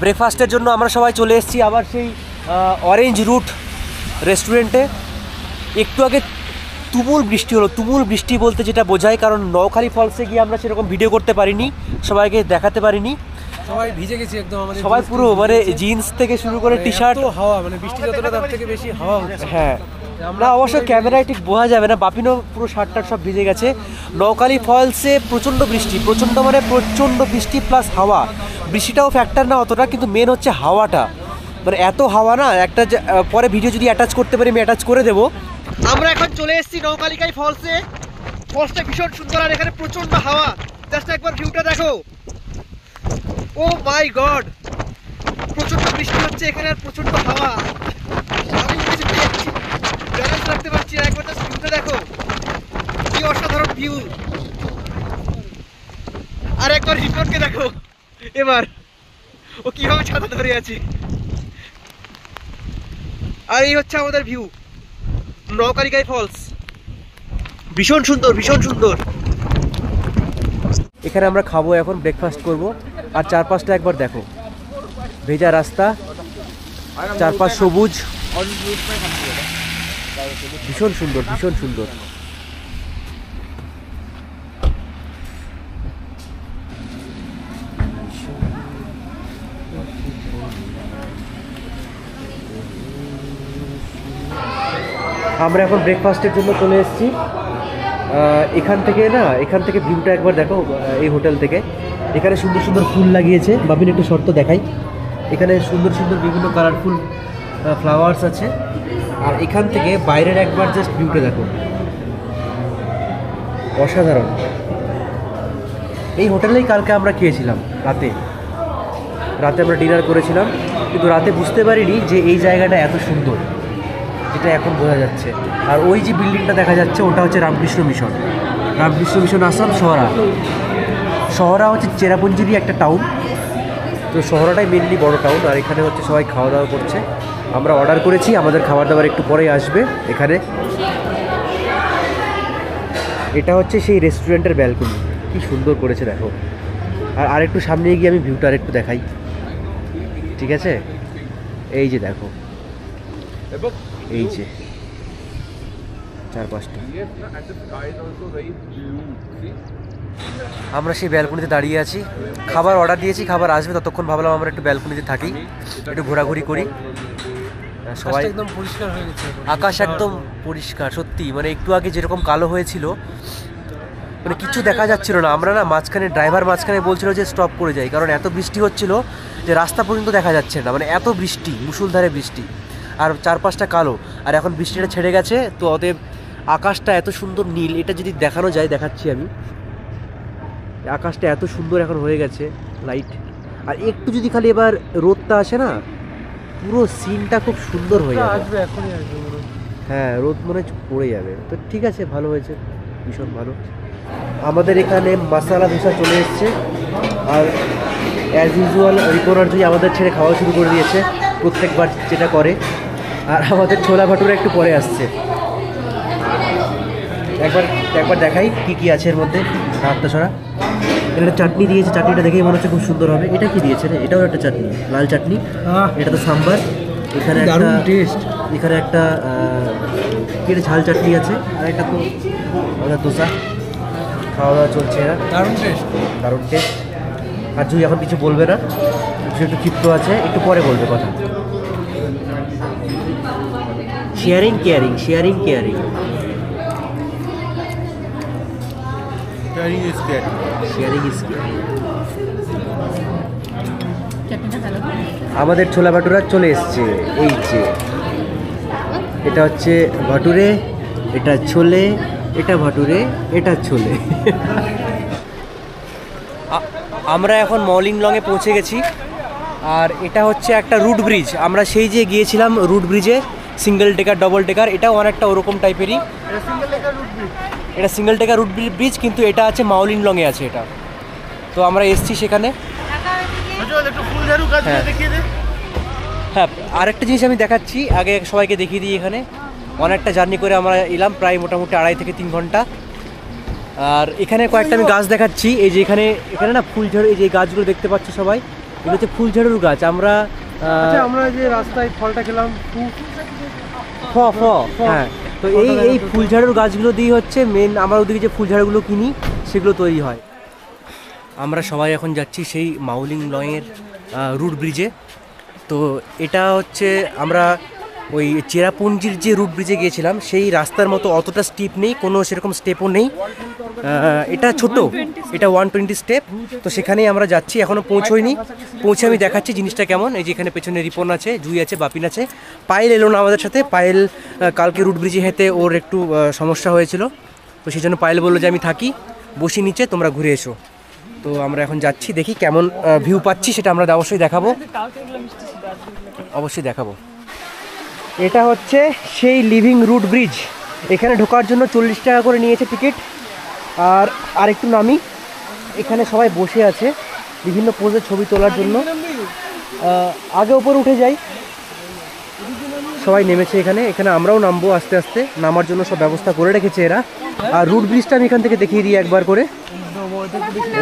ব্রেকফাস্টের জন্য আমরা সবাই চলে এসেছি আবার সেই অরেঞ্জ রুট রেস্টুরেন্টে। একটু আগে তুমুল বৃষ্টি হলো, তুমুল বৃষ্টি বলতে যেটা বোঝায়, কারণ নওখালি ফলসে গিয়ে আমরা সেরকম ভিডিও করতে পারিনি, সবাইকে দেখাতে পারিনি, সবাই ভিজে গেছি একদম, আমাদের সবাই পুরো মানে জিন্স থেকে শুরু করে টি শার্ট, হাওয়া মানে বৃষ্টি যতটা তার থেকে বেশি হাওয়া হচ্ছে। হ্যাঁ না অবশ্য ক্যামেরায় ঠিক বোঝা যাবে না, বাপিনও পুরো শার্ট টার্ট সব ভিজে গেছে। নওখালি ফলসে প্রচণ্ড বৃষ্টি, প্রচণ্ড মানে প্রচণ্ড বৃষ্টি প্লাস হাওয়া। বৃষ্টিটাও ফ্যাক্টর না অতটা, কিন্তু মেন হচ্ছে হাওয়াটা, মানে এত হাওয়া না। একটা পরে ভিডিও যদি অ্যাটাচ করতে পারি আমি অ্যাটাচ করে দেবো। আমরা এখন চলে এসেছি নওখালিকাই ফলসে। ফলসটা ভীষণ সুন্দর আর এখানে প্রচণ্ড হাওয়া। জাস্ট একবার ভিউটা দেখো, ও মাই গড, প্রচণ্ড বৃষ্টি হচ্ছে এখানে আর প্রচণ্ড হাওয়া। আমি কিছু ব্যালেন্স রাখতে পারছি না, একবার জাস্ট ভিউটা দেখো, কি অসাধারণ ভিউ। আর একবার রিপনকে দেখো এবার, ও কিভাবে ছাতা ধরে আছে। আর এই হচ্ছে আমাদের ভিউ নওখালিকাই ফলস, ভীষণ সুন্দর, ভীষণ সুন্দর। এখানে আমরা খাবো এখন, ব্রেকফাস্ট করব। আর চারপাশটা একবার দেখো, ভেজা রাস্তা, চারপাশ সবুজ, ভীষণ সুন্দর, ভীষণ সুন্দর। আমরা এখন ব্রেকফাস্টের জন্য চলে এসেছি। এখান থেকে ভিউটা একবার দেখো, এই হোটেল থেকে। এখানে সুন্দর সুন্দর ফুল লাগিয়েছে, বাবিন একটু শর্ত দেখাই। এখানে সুন্দর সুন্দর বিভিন্ন কালারফুল ফ্লাওয়ার্স আছে। আর এখান থেকে বাইরের একবার জাস্ট ভিউটা দেখো, অসাধারণ। এই হোটেলেই কালকে আমরা খেয়েছিলাম রাতে আমরা ডিনার করেছিলাম, কিন্তু রাতে বুঝতে পারিনি যে এই জায়গাটা এত সুন্দর, যেটা এখন বোঝা যাচ্ছে। আর ওই যে বিল্ডিংটা দেখা যাচ্ছে ওটা হচ্ছে রামকৃষ্ণ মিশন আসাম শহরা হচ্ছে চেরাপুঞ্জিরই একটা টাউন। তো শহরটাই মেনলি বড় টাউন। আর এখানে হচ্ছে সবাই খাওয়া দাওয়া করছে, আমরা অর্ডার করেছি, আমাদের খাবার দাবার একটু পরেই আসবে এখানে। এটা হচ্ছে সেই রেস্টুরেন্টের ব্যালকনি, কি সুন্দর করেছে দেখো। আর আরেকটু সামনে গিয়ে আমি ভিউটা আরেকটু দেখাই, ঠিক আছে? এই যে দেখো, এই যে চারপাশটা। আমরা সেই ব্যালকনিতে দাঁড়িয়ে আছি, খাবার অর্ডার দিয়েছি, খাবার আসবে, ততক্ষণ ভাবলাম আমরা একটু ব্যালকনিতে থাকি, একটু ঘোরাঘুরি করি। সবাই একদম পরিষ্কার হয়ে গেছে, আকাশ একদম পরিষ্কার সত্যি, মানে একটু আগে যেরকম কালো হয়েছিল, মানে কিছু দেখা যাচ্ছিল না। আমরা না ড্রাইভার মাঝখানে বলছিল যে স্টপ করে যাই, কারণ এত বৃষ্টি হচ্ছিল যে রাস্তা পর্যন্ত দেখা যাচ্ছে না, মানে এত বৃষ্টি, মুষলধারে বৃষ্টি, আর চারপাশটা কালো। আর এখন বৃষ্টিটা ছেড়ে গেছে, তো অতএব আকাশটা এত সুন্দর নীল, এটা যদি দেখানো যায়, দেখাচ্ছি আমি। আকাশটা এত সুন্দর এখন হয়ে গেছে, লাইট। আর একটু যদি খালি এবার রোদটা আসে না, পুরো সিনটা খুব সুন্দর হয়ে যাবে। আসবে, এখনই আসবে। হ্যাঁ, রোদ মনে হচ্ছে পড়ে যাবে। তো ঠিক আছে, ভালো হয়েছে, ভীষণ ভালো। আমাদের এখানে মশালা ধোসা চলে এসছে। আর অ্যাজ ইউজুয়াল রিপোর্টারজি আমাদের ছেড়ে খাওয়া শুরু করে দিয়েছে, প্রত্যেকবার যেটা করে। আর আমাদের ছোলা ভাটুরা একটু পরে আসছে। একবার দেখাই কি আছে এর মধ্যে। রাতটা ছড়া একটা চাটনি দিয়েছে, চাটনিটা দেখেই মনে হচ্ছে খুব সুন্দর হবে। এটা কি দিয়েছে রে? এটাও একটা চাটনি, লাল চাটনি। এটা তো সাম্বার। এখানে দারুণ টেস্ট। এখানে একটা কি ঝাল চাটনি আছে, আর এটা তো আমাদের দোসা। খাওয়া দাওয়া চলছে, এরা দারুণ টেস্ট। আর জুই এখন কিছু বলবে না, একটু ক্ষিপ্ত আছে, একটু পরে বলবে কথা। Sharing caring. আমাদের ছোলা ভাটুরা চলে এসছে, এই যে এটা হচ্ছে ভাটুরে, এটা ছোলে, এটা ভাটুরে, এটা ছোলে। আমরা এখন মলিংলংয়ে পৌঁছে গেছি। আর এটা হচ্ছে একটা রুট ব্রিজ। আমরা সেই যে গিয়েছিলাম রুট ব্রিজে, সিঙ্গেল টেকার, ডবল টেকার, এটাও অনেকটা ওরকম টাইপেরই। এটা সিঙ্গেল টেকার রুট ব্রিজ, কিন্তু এটা আছে মাওলিংলংয়ে আছে এটা। তো আমরা এসছি সেখানে। হ্যাঁ, আরেকটা জিনিস আমি দেখাচ্ছি, আগে সবাইকে দেখিয়ে দিই। এখানে অনেকটা জার্নি করে আমরা এলাম, প্রায় মোটামুটি 2.5 থেকে 3 ঘন্টা। আর এখানে কয়েকটা আমি গাছ দেখাচ্ছি। এই যে এখানে না ফুল ঝরে, এই যে গাছগুলো দেখতে পাচ্ছ সবাই, এগুলো হচ্ছে ফুলঝাড়ুর গাছ। আমরা আচ্ছা, আমরা যে রাস্তায় ফলটা খেলাম হ্যাঁ, তো এই ফুলঝাড়ুর গাছগুলো দিয়ে হচ্ছে মেন আমরা ওদিকে যে ফুলঝাড়ুগুলো কিনি সেগুলো তৈরি হয়। আমরা সবাই এখন যাচ্ছি সেই মাউলিং লংয়ের রুট ব্রিজে। তো এটা হচ্ছে আমরা ওই চেরাপুঞ্জির যে রুট ব্রিজে গিয়েছিলাম সেই রাস্তার মতো অতটা স্টেপ নেই, কোনো সেরকম স্টেপও নেই। এটা ছোট, এটা 120 স্টেপ। তো সেখানেই আমরা যাচ্ছি, এখনও পৌঁছইনি। পৌঁছে আমি দেখাচ্ছি জিনিসটা কেমন। এই যে এখানে পেছনে রিপন আছে, জুই আছে, বাপিন আছে। পায়েল এলো না আমাদের সাথে। পায়েল কালকে রুট ব্রিজে হেঁটে ওর একটু সমস্যা হয়েছিল, তো সেই জন্য পায়েল বললো যে আমি থাকি, বসি নিচে, তোমরা ঘুরে এসো। তো আমরা এখন যাচ্ছি, দেখি কেমন ভিউ পাচ্ছি সেটা আমরা অবশ্যই দেখাবো, অবশ্যই দেখাবো। এটা হচ্ছে সেই লিভিং রুট ব্রিজ। এখানে ঢোকার জন্য 40 টাকা করে নিয়েছে টিকিট। আর একটু নামি, এখানে সবাই বসে আছে বিভিন্ন পোজে ছবি তোলার জন্য। আগে উপরে উঠে যাই, সবাই নেমেছে এখানে। এখানে আমরাও নামবো আস্তে আস্তে, নামার জন্য সব ব্যবস্থা করে রেখেছে এরা। আর রুট ব্রিজটা আমি এখান থেকে দেখিয়ে দিই একবার করে।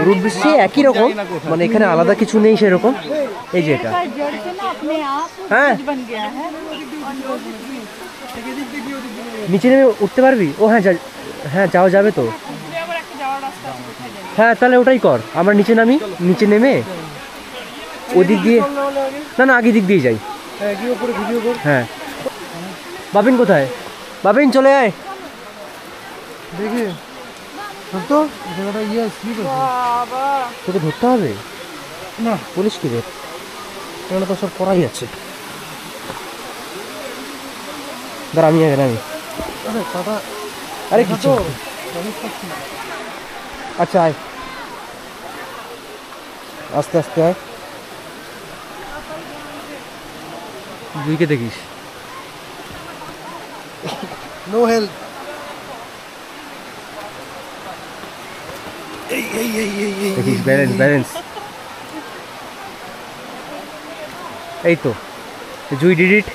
রুট ব্রিজটি একই রকম, মানে এখানে আলাদা কিছু নেই সেরকম। এই যে এটা, হ্যাঁ নিচে নেমে উঠতে পারবি? ও হ্যাঁ, হ্যাঁ যাওয়া যাবে তো। হ্যাঁ তাহলে ওটাই কর, আমরা নিচে নামি, নিচে নেমে ওদিক দিয়ে, না আগে দিক দিয়ে যাই। হ্যাঁ, বাপিন কোথায়? বাপিন চলে আয়, দেখি তো তোকে ধরতে হবে না, পুলিশ কি রে? কেন তো সব করাই আছে। দাঁড়া আমি আগে নামি। আরে কিছু, আচ্ছা আয়, আস্তে আস্তে আয়। দুইকে দেখিস, নো হেল্প। দেখিস ব্যালেন্স ব্যালেন্স। এই তো জুই ডিড ইট।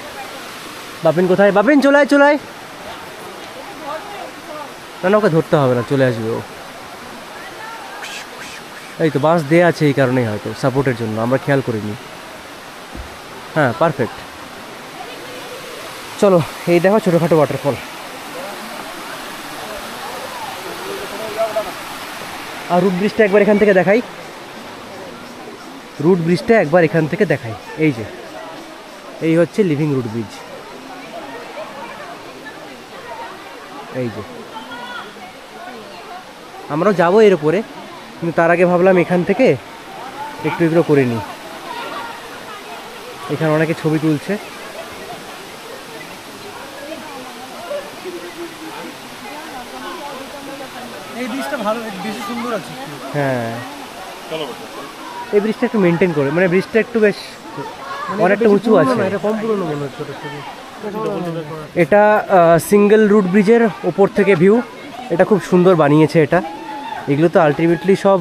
বাপিন কোথায়? বাপিন চলে আয়, চলে আয়। না না, ওকে ধরতে হবে না, চলে আসবে ও। এই তো বাস দেয়া আছে, এই কারণেই হয়তো সাপোর্টের জন্য, আমরা খেয়াল করিনি। হ্যাঁ পারফেক্ট। চলো, এই দেখো ছোটোখাটো ওয়াটারফল। আর রুট ব্রিজটা একবার এখান থেকে দেখাই, রুট ব্রিজটা একবার এখান থেকে দেখাই। এই যে এই হচ্ছে লিভিং রুট ব্রিজ। এই যে আমরাও যাবো এর উপরে, কিন্তু তার আগে ভাবলাম এখান থেকে একটু এগুলো করে নিই। এখানে অনেকে ছবি তুলছে। এই ব্রিজটা ভালো, বেশি সুন্দর আছে। হ্যাঁ, এই ব্রিজটা একটু মেনটেন করে, মানে ব্রিজটা একটু বেশ অনেকটা উঁচু আছে। এটা কম পুরনো মনে হচ্ছে। এটা সিঙ্গেল রুট ব্রিজের ওপর থেকে ভিউ, এটা খুব সুন্দর বানিয়েছে এটা। এগুলো তো আলটিমেটলি সব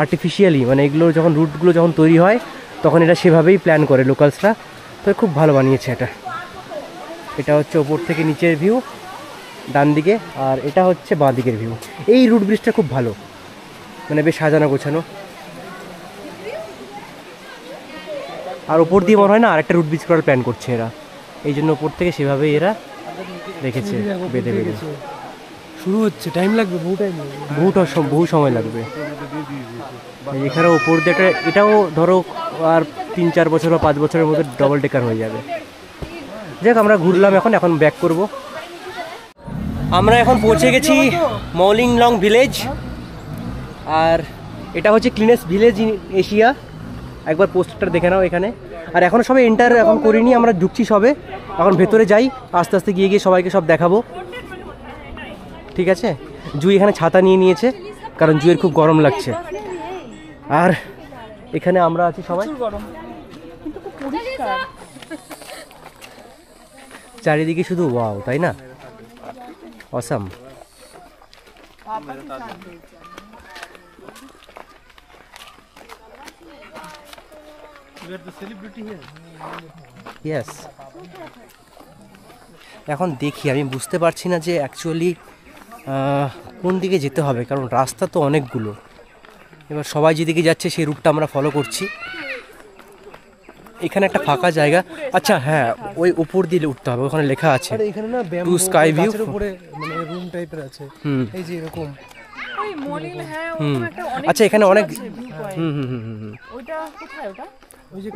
আর্টিফিশিয়ালি, মানে এগুলো যখন রুটগুলো যখন তৈরি হয় তখন এটা সেভাবেই প্ল্যান করে লোকালসরা। তো খুব ভালো বানিয়েছে এটা। এটা হচ্ছে ওপর থেকে নিচের ভিউ ডান দিকে, আর এটা হচ্ছে বাঁ দিকের ভিউ। এই রুট ব্রিজটা খুব ভালো, মানে বেশ সাজানো গোছানো। আর ওপর দিয়ে মনে হয় না আরেকটা রুট ব্রিজ করার প্ল্যান করছে এরা, এই জন্য ওপর থেকে সেভাবেই এরা রেখেছে বেঁধে বেঁধে। শুরু হচ্ছে, টাইম লাগবে, বহু টাইম লাগবে, বহু সময় লাগবে। এখানে ওপর দিয়ে একটা, এটাও ধরো আর 3-4 বছর বা 5 বছরের মধ্যে ডবল ডেকার হয়ে যাবে। যাক, আমরা ঘুরলাম, এখন ব্যাক করব। আমরা এখন পৌঁছে গেছি মাউলিং লং ভিলেজ, আর এটা হচ্ছে ক্লিনেস্ট ভিলেজ ইন এশিয়া। একবার পোস্টারটা দেখে নাও এখানে। আর এখনও সবাই এন্টার এখন করিনি, আমরা ঢুকছি সবে। এখন ভেতরে যাই, আস্তে আস্তে গিয়ে গিয়ে সবাইকে সব দেখাবো, ঠিক আছে? জুই এখানে ছাতা নিয়ে নিয়েছে, কারণ জুইয়ের খুব গরম লাগছে। আর এখানে আমরা আছি সবাই, চারিদিকে শুধু ওয়াও, তাই না? অসাম। ইয়েস। এখন দেখি, আমি বুঝতে পারছি না যে অ্যাকচুয়ালি কোন দিকে যেতে হবে, কারণ রাস্তা তো অনেকগুলো। এবার সবাই যেদিকে যাচ্ছে সেই রুটটা আমরা ফলো করছি। এখানে একটা ফাঁকা জায়গা। আচ্ছা হ্যাঁ, ওই উপর দিয়ে উঠতে হবে, ওখানে লেখা আছে আর এখানে না টু স্কাই ভিউ। গাছের উপরে মানে রুম টাইপের আছে, এই যে এরকম। ওই মলিন, হ্যাঁ ওরকম একটা অনেক। আচ্ছা এখানে অনেক ওইটা কোথায় ওটা?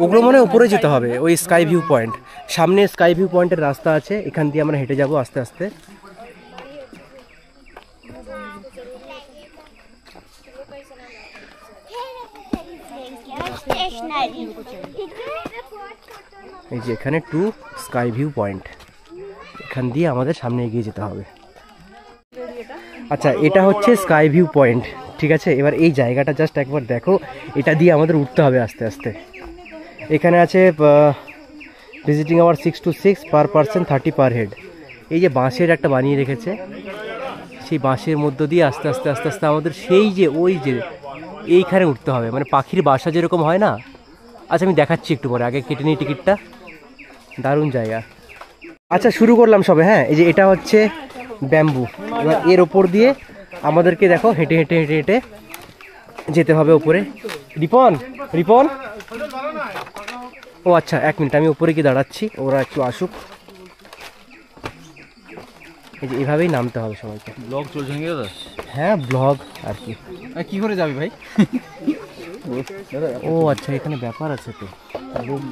ওগুলো মনে হয় উপরে যেতে হবে, ওই স্কাই ভিউ পয়েন্ট। সামনে স্কাই ভিউ পয়েন্টের রাস্তা আছে, এখান দিয়ে আমরা হেঁটে যাব আস্তে আস্তে। এই যে এখানে টু স্কাই ভিউ পয়েন্ট, এখান দিয়ে আমাদের সামনে এগিয়ে যেতে হবে। আচ্ছা এটা হচ্ছে স্কাই ভিউ পয়েন্ট, ঠিক আছে। এবার এই জায়গাটা জাস্ট একবার দেখো, এটা দিয়ে আমাদের উঠতে হবে আস্তে আস্তে। এখানে আছে visiting hour 6 to 6 per person 30 per head. এই যে বাঁশের একটা বানিয়ে রেখেছে, সেই বাঁশের মধ্য দিয়ে আস্তে আস্তে আস্তে আস্তে আমাদের সেই যে ওই যে এইখানে উঠতে হবে, মানে পাখির বাসা যেরকম হয় না। আচ্ছা আমি দেখাচ্ছি একটু পরে, আগে কেটে নিই টিকিটটা। দারুণ জায়গা। আচ্ছা শুরু করলাম সবে। হ্যাঁ এই যে এটা হচ্ছে ব্যাম্বু, এবার এর ওপর দিয়ে আমাদেরকে দেখো হেঁটে হেঁটে হেঁটে হেঁটে যেতে হবে উপরে। রিপন রিপন, ও আচ্ছা এক মিনিট, আমি উপরে গিয়ে দাঁড়াচ্ছি, ওরা একটু আসুক। এই যে এভাবেই নামতে হবে সবাইকে। ব্লগ চলছে নাকি দাদা? হ্যাঁ ব্লগ আর কি। কি করে যাবি ভাই? ও আচ্ছা এখানে ব্যাপার আছে তো,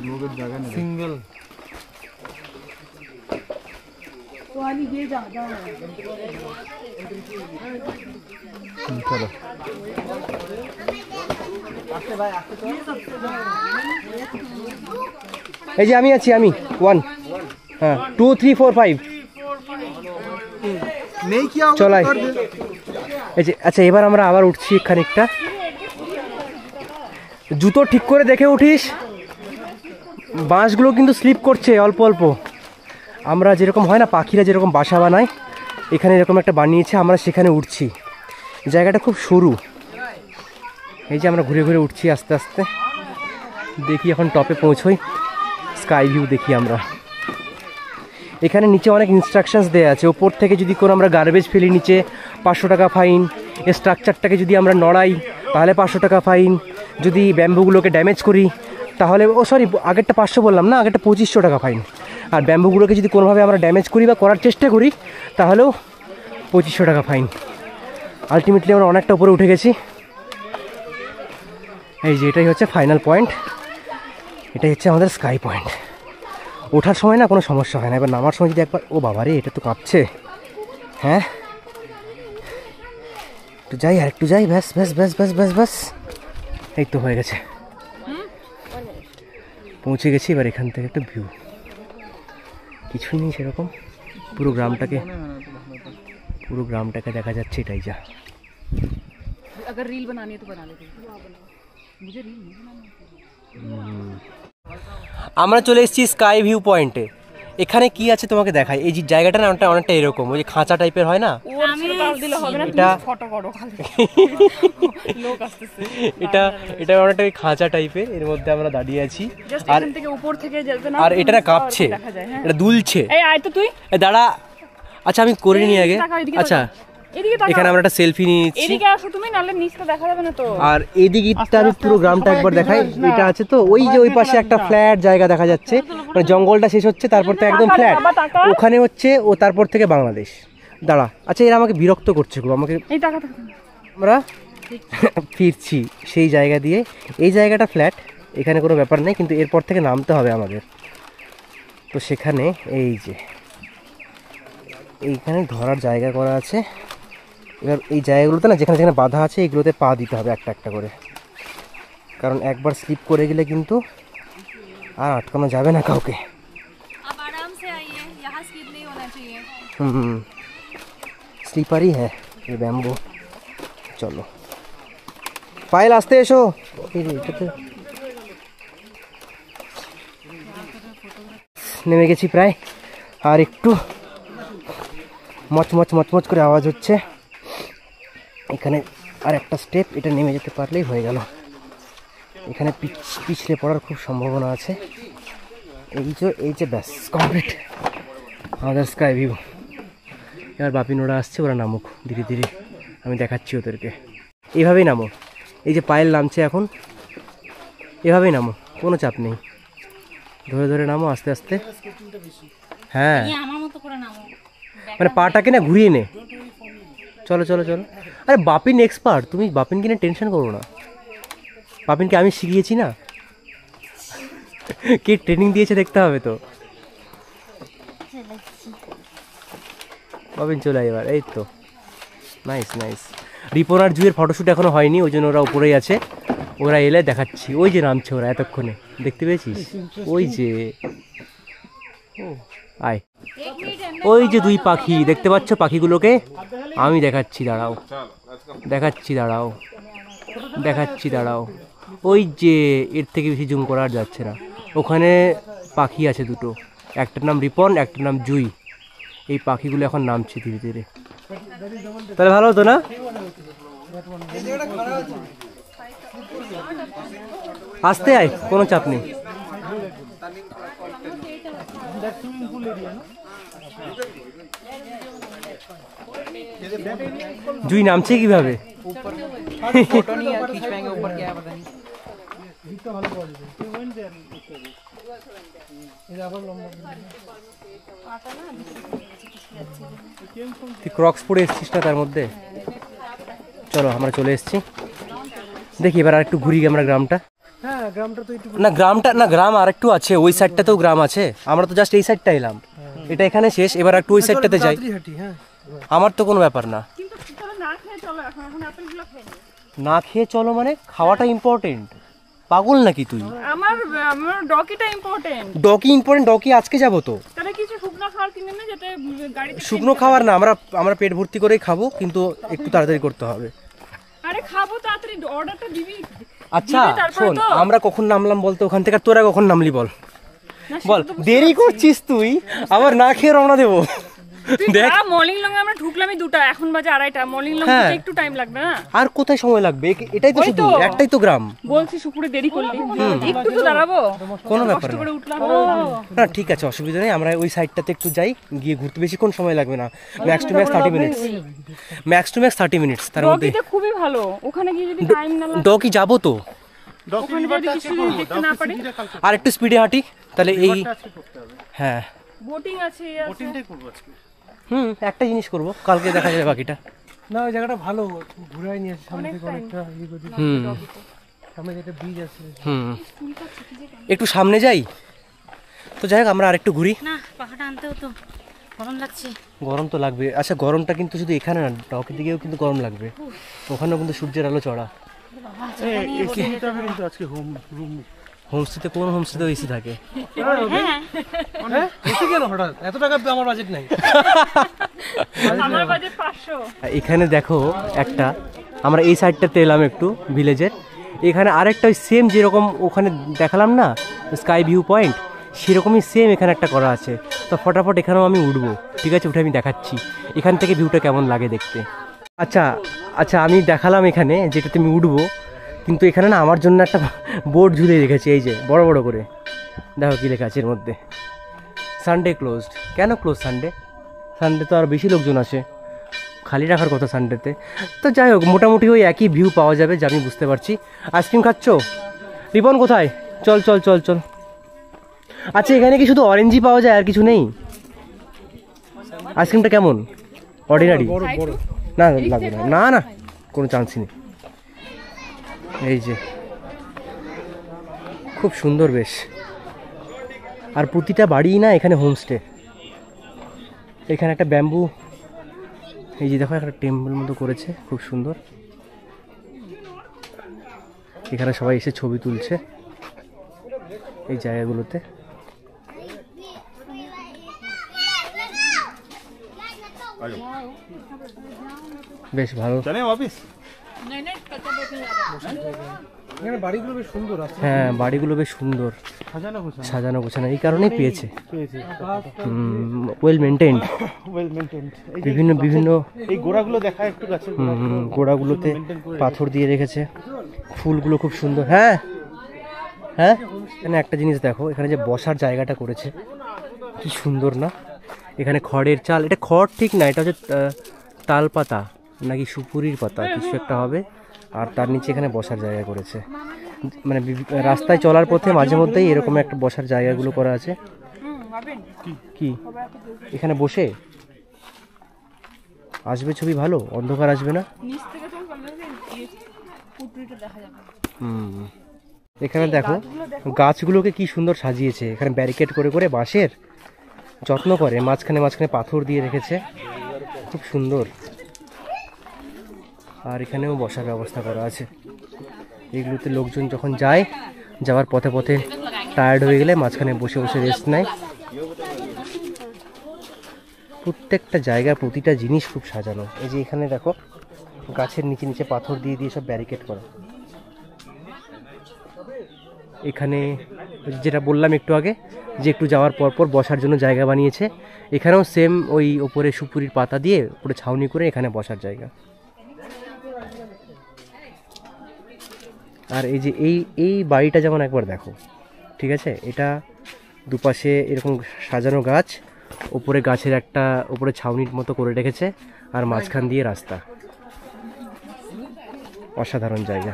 লোকের জায়গা নেই, সিঙ্গেল। চলো এই যে আমি আছি, আমি 1, হ্যাঁ 2 3 4 5 নেই কি চলাই। এই যে আচ্ছা এবার আমরা আবার উঠছি খানিকটা। জুতো ঠিক করে দেখে উঠিস, বাঁশগুলো কিন্তু স্লিপ করছে অল্প অল্প। আমরা যেরকম হয় না পাখিরা যেরকম বাসা বানায়, এখানে এরকম একটা বানিয়েছে, আমরা সেখানে উঠছি। জায়গাটা খুব সরু। এই যে আমরা ঘুরে ঘুরে উঠছি আস্তে আস্তে, দেখি এখন টপে পৌঁছই, স্কাই ভিউ দেখি আমরা। এখানে নিচে অনেক ইনস্ট্রাকশনস দেওয়া আছে, ওপর থেকে যদি কোনো আমরা গার্বেজ ফেলি নিচে 500 টাকা ফাইন, এই স্ট্রাকচারটাকে যদি আমরা নড়াই তাহলে 500 টাকা ফাইন, যদি ব্যাম্বুগুলোকে ড্যামেজ করি তাহলে, ও সরি আগেরটা 500 বললাম না, আগেরটা 2500 টাকা ফাইন। আর ব্যাম্বুগুলোকে যদি কোনোভাবে আমরা ড্যামেজ করি বা করার চেষ্টা করি তাহলেও 2500 টাকা ফাইন। আলটিমেটলি আমরা অনেকটা উপরে উঠে গেছি। এই যে এটাই হচ্ছে ফাইনাল পয়েন্ট, এটাই হচ্ছে আমাদের স্কাই পয়েন্ট। ওঠার সময় না কোনো সমস্যা হয় না, এবার নামার সময় যদি একবার, ও বাবারে এটা তো কাঁপছে। হ্যাঁ একটু যাই, আর একটু যাই, ব্যাস ব্যাস ব্যাস ব্যাস ব্যাস ব্যাস, এই তো হয়ে গেছে, পৌঁছে গেছি। এবার এখান থেকে একটা ভিউ, কিছুই নেই সেরকম, পুরো গ্রামটাকে দেখা যাচ্ছে, এটাই যা। अगर रील बनानी है तो बना लेते हैं, मुझे रील नहीं बनानी है। আমরা চলে এসেছি স্কাই ভিউ পয়েন্টে। এখানে কি আছে তোমাকে দেখাই। এই যে জায়গাটা না অনেকটা এরকম, ওই যে খাঁচা টাইপের হয় না, এটা অনেকটা ওই খাঁচা টাইপের, এর মধ্যে আমরা দাঁড়িয়ে আছি। আর থেকে উপর থেকে যেতে না, আর এটা না কাঁপছে, এটা দুলছে। এই আয় তো তুই, দাঁড়া। আচ্ছা আমি করে নিই আগে। আচ্ছা এদিকে তাকা, এখানে আমরা একটা সেলফি নিচ্ছি। এদিকে আসো তুমি, নালে নিচটা দেখা যাবে না তো। আর এদিকটা আমি পুরো গ্রামটা একবার দেখাই। এটা আছে তো ওই যে ওই পাশে একটা ফ্ল্যাট জায়গা দেখা যাচ্ছে, মানে জঙ্গলটা শেষ হচ্ছে, তারপর তো একদম ফ্ল্যাট, ওখানে হচ্ছে ও, তারপর থেকে বাংলাদেশ। দাঁড়া, আচ্ছা এরা আমাকে বিরক্ত করছে খুব, আমাকে। এই টাকা আমরা ফিরছি সেই জায়গা দিয়ে। এই জায়গাটা ফ্ল্যাট, এখানে কোনো ব্যাপার নেই, কিন্তু এরপর থেকে নামতে হবে আমাদের। তো সেখানে এই যে এইখানে ধরার জায়গা করা আছে। এবার এই জায়গাগুলোতে না যেখানে যেখানে বাধা আছে এইগুলোতে পা দিতে হবে একটা একটা করে, কারণ একবার স্লিপ করে গেলে কিন্তু আর আটকানো যাবে না কাউকে। স্লিপারই হ্যাঁ এই ব্যাম্বু। চলো পায়েল আসতে এসো। নেমে গেছি প্রায়, আর একটু মচমচ মচমচ করে আওয়াজ হচ্ছে। এখানে আর একটা স্টেপ, এটা নেমে যেতে পারলেই হয়ে গেল। এখানে পিছলে পড়ার খুব সম্ভাবনা আছে। এই যে ব্যাস কমপ্লিট আমাদের স্কাই ভিউ। এবার বাপিনোরা আসছে, ওরা নামুক ধীরে ধীরে, আমি দেখাচ্ছি ওদেরকে। এইভাবেই নামো, এই যে পায়েল নামছে এখন, এভাবেই নামো, কোনো চাপ নেই। ধরে ধরে নামো আস্তে আস্তে। হ্যাঁ মানে পাটাকে না ঘুরিয়ে নে। চলো চলো চলো। আরে বাপিন এক্সপার্ট, তুমি বাপিনকে নিয়ে টেনশন করো না। বাপিনকে আমি শিখিয়েছি না, কে ট্রেনিং দিয়েছে দেখতে হবে তো। বাপিন চলে এবার, এই তো নাইস নাইস। রিপন আর জুয়ের ফটোশ্যুট এখনো হয়নি, ওই জন্য ওরা উপরেই আছে। ওরা এলে দেখাচ্ছি। ওই যে নামছে ওরা এতক্ষণে, দেখতে পেয়েছিস? ওই যে আয়, ওই যে দুই পাখি দেখতে পাচ্ছ, পাখিগুলোকে আমি দেখাচ্ছি, দাঁড়াও দেখাচ্ছি, দাঁড়াও দেখাচ্ছি, দাঁড়াও। ওই যে এর থেকে বেশি জুম করা আর যাচ্ছে না। ওখানে পাখি আছে দুটো, একটার নাম রিপন, একটার নাম জুই। এই পাখিগুলো এখন নামছে ধীরে ধীরে। তাহলে ভালো হতো না? আসতে আয়, কোনো চাপ নেই। জুই নামছে কিভাবে? তুই ক্রক্স পরে এসছিস না তার মধ্যে? চলো আমরা চলে এসেছি। দেখি এবার আর একটু ঘুরি আমরা গ্রামটা। হ্যাঁ গ্রামটা তো একটু না গ্রামটা না, গ্রাম আর একটু আছে, ওই সাইডটাতেও গ্রাম আছে। আমরা তো জাস্ট এই সাইডটা এলাম, এটা এখানে শেষ। এবার একটু ওই সাইডটাতে যাই। হ্যাঁ আমার তো কোনো ব্যাপার না। না খেয়ে চলো মানে? খাওয়াটা ইম্পর্টেন্ট, পাগল নাকি তুই? আমার ডকিটা ইম্পর্টেন্ট। ডকি ইম্পর্টেন্ট? ডকি আজকে যাবো তো। তাহলে কিছু শুকনো খাবার কিনে নে, যেটা গাড়িতে। শুকনো খাবার না, আমরা পেট ভর্তি করেই খাবো, কিন্তু একটু তাড়াতাড়ি করতে হবে। আরে খাবো তাড়াতাড়ি, অর্ডারটা দিবি। আচ্ছা শোন, আমরা কখন নামলাম বলতো ওখান থেকে? তোরা কখন নামলি বল বল। দেরি করছিস তুই, আবার না খেয়ে রওনা দেবো। দেখ মর্নিং লং আমরা ঢুকলামই 2টা, এখন বাজে 2:30। মর্নিং লং একটু টাইম লাগবে না? আর কোথায় সময় লাগবে? এটাই তো শুধু, একটাই তো গ্রাম। বলছি শুকুরে দেরি করলি, একটু তো দাঁড়াবো। কোনো ব্যাপার কষ্ট না। করে উঠলাম। না ঠিক আছে, অসুবিধা নেই। আমরা ওই সাইডটাতে একটু যাই, গিয়ে ঘুরতে বেশিক্ষণ সময় লাগবে না। Max to max 30 minutes, max to max 30 minutes. তার মধ্যে ডকিটা খুবই ভালো, ওখানে গিয়ে যদি টাইম না লাগে। ডকি যাবো তো, ওখানে যদি কিছু দেখতে না পারি। আর একটু স্পিডে হাঁটি তাহলে। এই হ্যাঁ বোটিং আছে, বোটিংটাই করব আজকে। একটা জিনিস করব, কালকে দেখা যাবে বাকিটা। না ওই জায়গাটা ভালো, ঘুরাই নিয়ে আসে সামনে থেকে অনেকটা ইয়ে করে দিই। সামনে যেটা ব্রিজ আছে। একটু সামনে যাই তো। যাই হোক আমরা আরেকটু ঘুরি। না পাখাটা আনতেও তো গরম লাগছে। গরম তো লাগবে। আচ্ছা গরমটা কিন্তু শুধু এখানে না, ডকের দিকেও কিন্তু গরম লাগবে। ওখানেও কিন্তু সূর্যের আলো চড়া। হোমস্টেতে কোন হোমস্টেতে এসি থাকে? হ্যাঁ এসে কেন হঠাৎ? এত টাকা আমার বাজেট নাই। আমার বাজেট 500। এখানে দেখো একটা, আমরা এই সাইডটাতে এলাম একটু ভিলেজের। এখানে আরেকটা ওই সেম যেরকম ওখানে দেখালাম না স্কাই ভিউ পয়েন্ট, সেরকমই সেম এখানে একটা করা আছে। তো ফটাফট এখানেও আমি উঠবো, ঠিক আছে? উঠে আমি দেখাচ্ছি এখান থেকে ভিউটা কেমন লাগে দেখতে। আচ্ছা আচ্ছা আমি দেখালাম এখানে যেটাতে আমি উঠবো, কিন্তু এখানে না আমার জন্য একটা বোর্ড ঝুলিয়ে রেখেছি, এই যে বড় বড় করে। দেখো কী লেখা আছে এর মধ্যে, সানডে ক্লোজড। কেন ক্লোজ সানডে? সানডে তো আর বেশি লোকজন আসে, খালি রাখার কথা সানডেতে। তো যাই হোক মোটামুটি ওই একই ভিউ পাওয়া যাবে, যা আমি বুঝতে পারছি। আইসক্রিম খাচ্ছ? রিপন কোথায়? চল চল চল চল। আচ্ছা এখানে কি শুধু অরেঞ্জই পাওয়া যায়, আর কিছু নেই? আইসক্রিমটা কেমন? অর্ডিনারি? না লাগবে না, না না কোনো চান্সই নেই। এই যে খুব সুন্দর বেশ। আর প্রতিটা বাড়ি না এখানে হোমস্টে। এখানে একটা ব্যাম্বু, এই যে দেখো একটা টেম্পল মতো করেছে, খুব সুন্দর। এখানে সবাই এসে ছবি তুলছে এই জায়গাগুলোতে। বেশ ভালো। এখানে বাড়িগুলো বেশ সুন্দর আছে। হ্যাঁ বাড়িগুলো বেশ সুন্দর, সাজানো গোছানো, এই কারণেই পেয়েছে। Well maintained. বিভিন্ন বিভিন্ন এই গোড়াগুলো দেখা একটু গাছের গোড়াগুলোতে পাথর দিয়ে রেখেছে, ফুলগুলো খুব সুন্দর। হ্যাঁ হ্যাঁ এখানে একটা জিনিস দেখো, এখানে যে বসার জায়গাটা করেছে কি সুন্দর না? এখানে খড়ের চাল, এটা খড় ঠিক না, এটা হচ্ছে তাল পাতা নাকি সুপুরির পাতা কিছু একটা হবে। আর তার নিচে এখানে বসার জায়গা করেছে। মানে রাস্তায় চলার পথে মাঝে মধ্যেই এরকম একটা বসার জায়গাগুলো করা আছে। কি এখানে বসে আসবে ছবি ভালো, অন্ধকার আসবে না। এখানে দেখো গাছগুলোকে কি সুন্দর সাজিয়েছে, এখানে ব্যারিকেড করে করে বাঁশের যত্ন করে, মাঝখানে মাঝখানে পাথর দিয়ে রেখেছে, খুব সুন্দর। আর এখানেও বসার ব্যবস্থা করা আছে। এগুলোতে লোকজন যখন যায়, যাওয়ার পথে পথে টায়ার্ড হয়ে গেলে মাঝখানে বসে বসে রেস্ট নেয়। প্রত্যেকটা জায়গা প্রতিটা জিনিস খুব সাজানো। এই যে এখানে দেখো গাছের নিচে নিচে পাথর দিয়ে দিয়ে সব ব্যারিকেড করা। এখানে যেটা বললাম একটু আগে, যে একটু যাওয়ার পর পর বসার জন্য জায়গা বানিয়েছে। এখানেও সেম ওই ওপরে সুপুরির পাতা দিয়ে উপরে ছাউনি করে এখানে বসার জায়গা। আর এই যে এই বাড়িটা যেমন একবার দেখো, ঠিক আছে, এটা দুপাশে এরকম সাজানো গাছ, উপরে গাছের একটা উপরে ছাউনির মতো করে রেখেছে, আর মাঝখান দিয়ে রাস্তা। অসাধারণ জায়গা।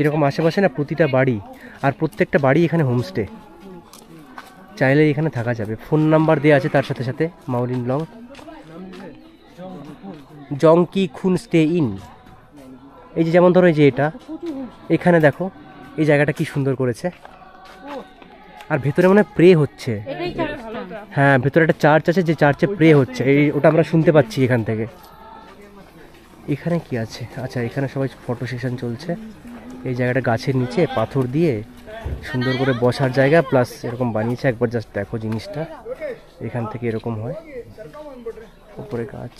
এরকম আশেপাশে না প্রতিটা বাড়ি, আর প্রত্যেকটা বাড়ি এখানে হোমস্টে, চাইলে এখানে থাকা যাবে। ফোন নাম্বার দেওয়া আছে তার সাথে সাথে। মাউলিন লং জংকি খুন স্টে ইন। এই যে যেমন ধরো এই যে এটা, এখানে দেখো এই জায়গাটা কি সুন্দর করেছে। আর ভেতরে মনে হয় প্রে হচ্ছে। হ্যাঁ, ভেতরে একটা চার্চ আছে, যে চার্চে প্রে হচ্ছে, এই ওটা আমরা শুনতে পাচ্ছি এখান থেকে। এখানে কি আছে? আচ্ছা, এখানে সবাই ফটো সেশন চলছে। এই জায়গাটা গাছের নিচে পাথর দিয়ে সুন্দর করে বসার জায়গা, প্লাস এরকম বানিয়েছে। একবার জাস্ট দেখো জিনিসটা, এখান থেকে এরকম হয়, উপরে গাছ।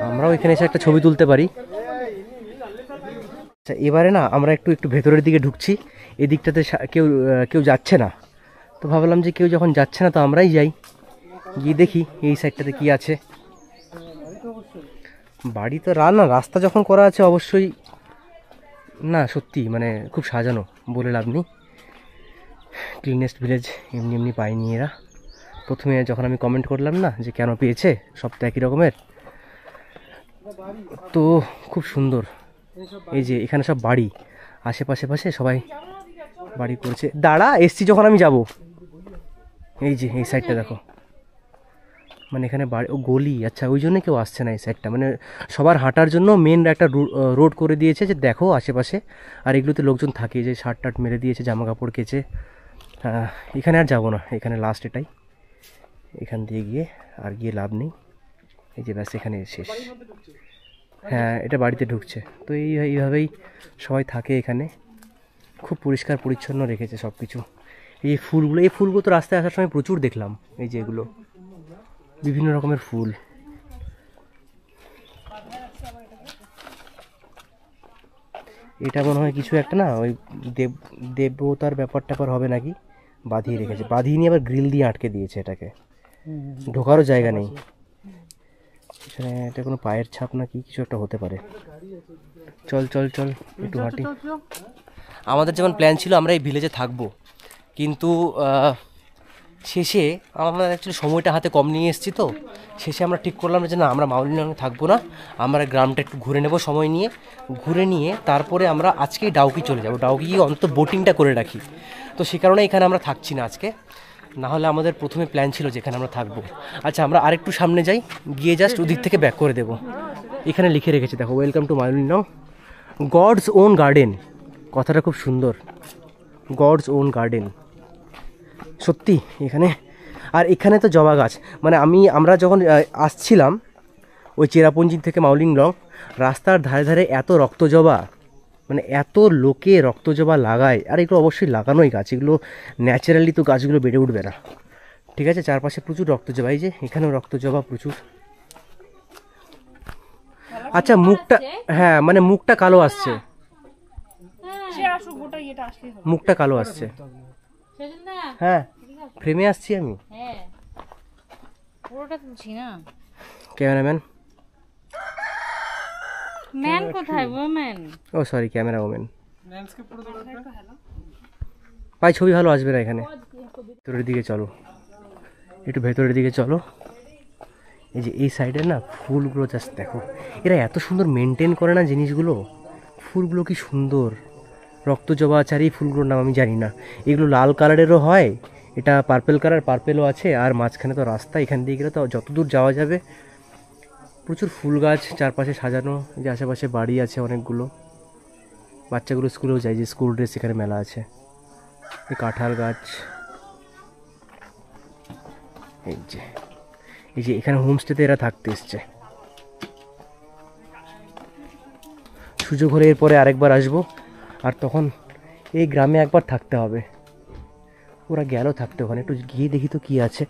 আমরাও এখানে এসে একটা ছবি তুলতে পারি। আচ্ছা, এবারে না আমরা একটু ভেতরের দিকে ঢুকছি। এদিকটাতে কেউ যাচ্ছে না, তো ভাবলাম যে কেউ যখন যাচ্ছে না তো আমরাই যাই, গিয়ে দেখি এই সাইডটাতে কি আছে। বাড়ি তো রাস্তা যখন করা আছে অবশ্যই না, সত্যি মানে খুব সাজানো, বলে লাভ নেই। ক্লিনেস্ট ভিলেজ এমনি এমনি পাইনি এরা। প্রথমে যখন আমি কমেন্ট করলাম না যে কেন পেয়েছে, সব তো একই রকমের, তো খুব সুন্দর। এই যে এখানে সব বাড়ি, আশেপাশে পাশে সবাই বাড়ি করছে। দাঁড়া, এসছি যখন আমি যাব। এই যে এই সাইডটা দেখো, মানে এখানে বাড়ি, ও গলি। আচ্ছা, ওই জন্য কেউ আসছে না এই সাইডটা, মানে সবার হাঁটার জন্য মেন একটা রোড করে দিয়েছে, যে দেখো আশেপাশে। আর এগুলোতে লোকজন থাকে, যে শার্ট টার্ট মেরে দিয়েছে, জামা কাপড় কেচে। এখানে আর যাবো না, এখানে লাস্ট এটাই। এখান দিয়ে গিয়ে আর গিয়ে লাভ নেই। এই যে ব্যাস এখানে শেষ। হ্যাঁ, এটা বাড়িতে ঢুকছে। তো এইভাবেই সবাই থাকে এখানে। খুব পরিষ্কার পরিচ্ছন্ন রেখেছে সব কিছু। এই ফুলগুলো তো রাস্তায় আসার সময় প্রচুর দেখলাম। এই যে এগুলো বিভিন্ন রকমের ফুল। এটা মনে হয় কিছু একটা না, ওই দেবতার ব্যাপারটা হবে নাকি, বাঁধিয়ে রেখেছে। বাঁধিয়ে নিয়ে আবার গ্রিল দিয়ে আটকে দিয়েছে এটাকে, ঢোকারও জায়গা নেই এখানে। এটা কোনো পায়ের ছাপ না কি কিছু একটা হতে পারে। চল চল চল একটু হাঁটি। আমাদের যেমন প্ল্যান ছিল আমরা এই ভিলেজে থাকবো, কিন্তু শেষে আমরা অ্যাকচুয়ালি সময়টা হাতে কম নিয়ে এসেছি, তো শেষে আমরা ঠিক করলাম যে না, আমরা মাউলিন লংয়ে থাকবো না, আমরা গ্রামটা একটু ঘুরে নেব সময় নিয়ে। ঘুরে নিয়ে তারপরে আমরা আজকেই ডাউকি চলে যাব। ডাউকি গিয়ে অন্তত বোটিংটা করে রাখি। তো সে কারণে এখানে আমরা থাকছি না আজকে, না হলে আমাদের প্রথমে প্ল্যান ছিল যেখানে আমরা থাকবো। আচ্ছা, আমরা আরেকটু সামনে যাই, গিয়ে জাস্ট ওদিক থেকে ব্যাক করে দেবো। এখানে লিখে রেখেছে দেখো, welcome to Mawlynnong, God's own garden. কথাটা খুব সুন্দর, গডস ওন গার্ডেন। সত্যি এখানে। আর এখানে তো জবা গাছ, মানে আমরা যখন আসছিলাম ওই চেরাপুঞ্জি থেকে মাউলিন লং, রাস্তার ধারে ধারে এত রক্তজবা, মানে এত লোকে রক্তজবা লাগায়। আর এগুলো অবশ্যই লাগানোই গাছ, এগুলো ন্যাচারালি তো গাছগুলো বেড়ে উঠবে না, ঠিক আছে। চারপাশে প্রচুর রক্তজবা, এই যে এখানেও রক্তজবা প্রচুর। আচ্ছা, মুখটা, হ্যাঁ মানে মুখটা কালো আসছে, মুখটা কালো আসছে। হ্যাঁ, ফ্রেমে আসছি আমি। হ্যাঁ, পুরোটা তুলছি না। ক্যামেরাম্যান, ম্যান কোথায়? ওম্যান। ও সরি, ক্যামেরা ওম্যান। ভাই ছবি ভালো আসবে না এখানে। ভেতরের দিকে চলো, একটু ভেতরের দিকে চলো। এই যে এই সাইডে না ফুলগুলো জাস্ট দেখো, এরা এত সুন্দর মেনটেন করে না জিনিসগুলো। ফুলগুলো কি সুন্দর, রক্তজবা আছে, আর এই ফুলগুলোর নাম আমি জানি না। এগুলো লাল কালারেরও হয়, এটা পার্পেল কালার, পার্পেলও আছে, আর মাঝখানে তো রাস্তা, এখান দিয়ে গেলে তো যতদূর যাওয়া যাবে। প্রচুর ফুল গাছ চারপাশে সাজানো, যে আশেপাশে বাড়ি আছে অনেকগুলো, বাচ্চাগুলো স্কুলেও যায়, যে স্কুল ড্রেস এখানে মেলা আছে। এই কাঁঠাল গাছ, এই যে এখানে হোমস্টেতে এরা থাকতে এসছে। সুযোগ হলে এরপরে আরেকবার আসবো, আর তখন এই গ্রামে একবার থাকতে হবে। ওরা গেল থাকতে, ওখানে একটু গিয়ে দেখি তো কি আছে,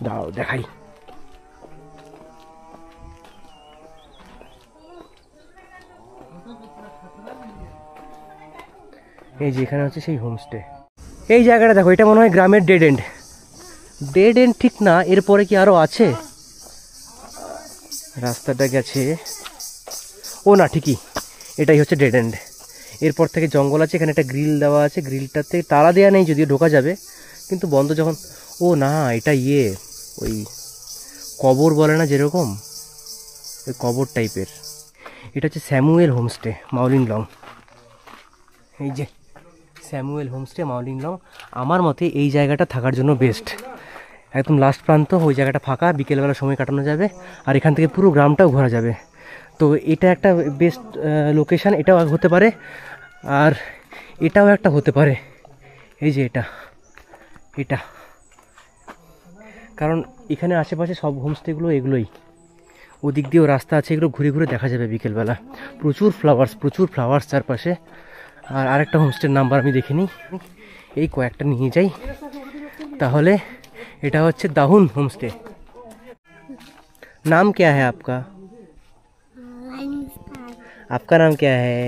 দাও দেখাই। এই যে এখানে হচ্ছে সেই হোমস্টে। এই জায়গাটা দেখো, এটা মনে হয় গ্রামের ডেড এন্ড। ডেড এন্ড ঠিক না, এরপরে কি আরো আছে? রাস্তাটা গেছে, ও না ঠিকই, এটাই হচ্ছে ডেড এন্ড। এরপর থেকে জঙ্গল আছে, এখানে একটা গ্রিল দেওয়া আছে, গ্রিলটাতে তালা দেওয়া নেই, যদিও ঢোকা যাবে, কিন্তু বন্ধ যখন। ও না, এটা ওই কবর বলে না যেরকম, ওই কবর টাইপের। এটা হচ্ছে স্যামুয়েল হোমস্টে, মাউলিং লং। এই যে স্যামুয়েল হোমস্টে, মাউলিং লং। আমার মতে এই জায়গাটা থাকার জন্য বেস্ট, একদম লাস্ট প্রান্ত, ওই জায়গাটা ফাঁকা, বিকেলবেলা সময় কাটানো যাবে, আর এখান থেকে পুরো গ্রামটাও ঘোরা যাবে। তো এটা একটা বেস্ট লোকেশান, এটাও হতে পারে, আর এটাও একটা হতে পারে। এই যে এটা কারণ এখানে আশেপাশে সব হোমস্টেগুলো এগুলোই, ওদিক দিয়েও রাস্তা আছে, এগুলো ঘুরে ঘুরে দেখা যাবে বিকেলবেলা। প্রচুর ফ্লাওয়ার্স চারপাশে। আর আরেকটা হোমস্টের নাম্বার আমি দেখিনি, এই কয়েকটা নিয়ে যাই তাহলে। এটা হচ্ছে দাহুন হোমস্টে। नाम क्या है आपका? आपका नाम क्या है?